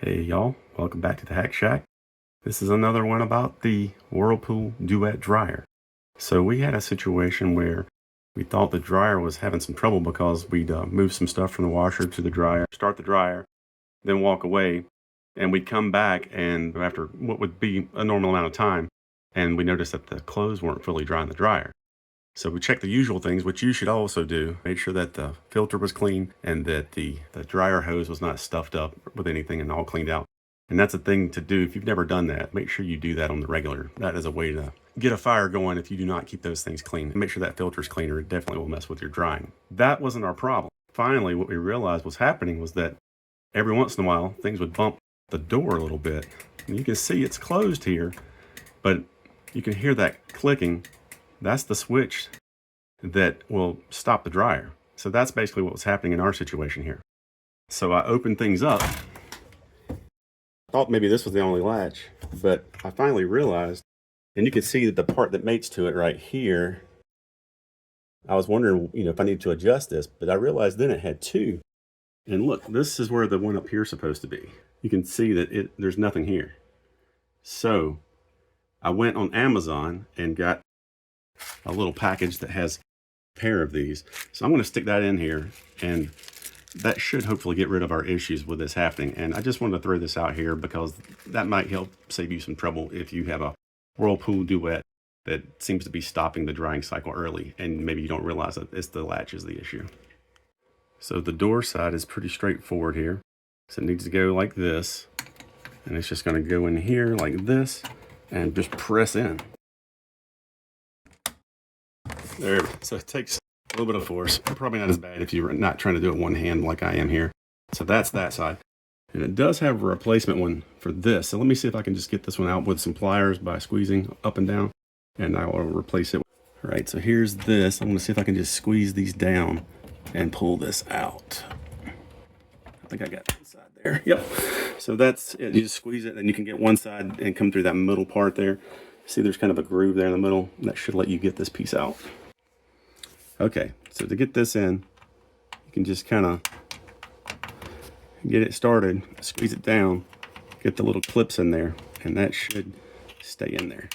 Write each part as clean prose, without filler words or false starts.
Hey y'all, welcome back to the Hack Shack. This is another one about the Whirlpool Duet dryer. So we had a situation where we thought the dryer was having some trouble because we'd moved some stuff from the washer to the dryer, start the dryer, then walk away, and we'd come back and after what would be a normal amount of time, and we noticed that the clothes weren't fully dry in the dryer. So we checked the usual things, which you should also do. Make sure that the filter was clean and that the dryer hose was not stuffed up with anything and all cleaned out. And that's a thing to do. If you've never done that, make sure you do that on the regular. That is a way to get a fire going if you do not keep those things clean. Make sure that filter's clean or it definitely will mess with your drying. That wasn't our problem. Finally, what we realized was happening was that every once in a while, things would bump the door a little bit. And you can see it's closed here, but you can hear that clicking. That's the switch that will stop the dryer. So that's basically what was happening in our situation here. So I opened things up. Thought maybe this was the only latch, but I finally realized, and you can see that the part that mates to it right here, I was wondering, if I needed to adjust this, but I realized then it had two. And look, this is where the one up here is supposed to be. You can see that there's nothing here. So I went on Amazon and got a little package that has a pair of these. So I'm going to stick that in here, and that should hopefully get rid of our issues with this happening. And I just wanted to throw this out here because that might help save you some trouble if you have a Whirlpool Duet that seems to be stopping the drying cycle early, and maybe you don't realize that it's the latch is the issue. So the door side is pretty straightforward here. So it needs to go like this, and it's just going to go in here like this and just press in. There, so it takes a little bit of force. Probably not as bad if you're not trying to do it one hand like I am here. So that's that side. And it does have a replacement one for this. So let me see if I can just get this one out with some pliers by squeezing up and down, and I will replace it. All right, so here's this. I'm gonna see if I can just squeeze these down and pull this out. I think I got one side there. Yep. So that's it. You just squeeze it and you can get one side and come through that middle part there. See, there's kind of a groove there in the middle. That should let you get this piece out. Okay, so to get this in, you can just kind of get it started, squeeze it down, get the little clips in there, and that should stay in there.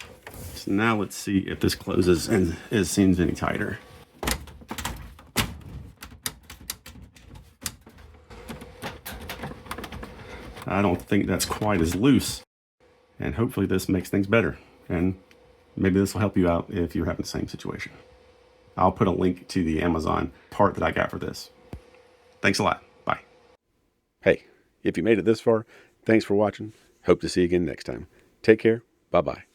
So now let's see if this closes and it seems any tighter. I don't think that's quite as loose, and hopefully this makes things better, and maybe this will help you out if you're having the same situation. I'll put a link to the Amazon part that I got for this. Thanks a lot. Bye. Hey, if you made it this far, thanks for watching. Hope to see you again next time. Take care. Bye-bye.